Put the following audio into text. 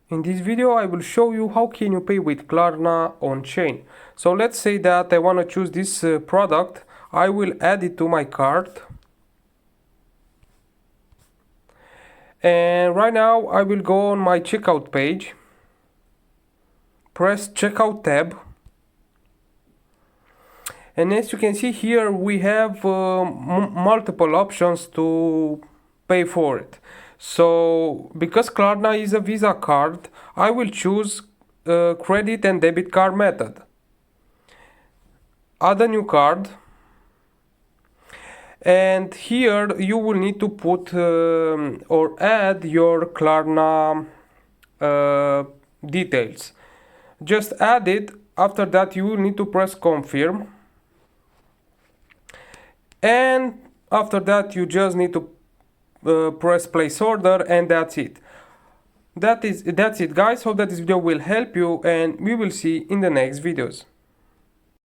In this video I will show you how can you pay with Klarna on Shein. So let's say that I want to choose this product. I will add it to my cart. And right now I will go on my checkout page. Press checkout tab. And as you can see here we have multiple options to pay for it. So because Klarna is a Visa card, I will choose credit and debit card method. Add a new card, and here you will need to put or add your Klarna details. Just add it. After that you will need to press confirm, and after that you just need to press place order, and that's it. That's it guys. Hope that this video will help you, and we will see in the next videos.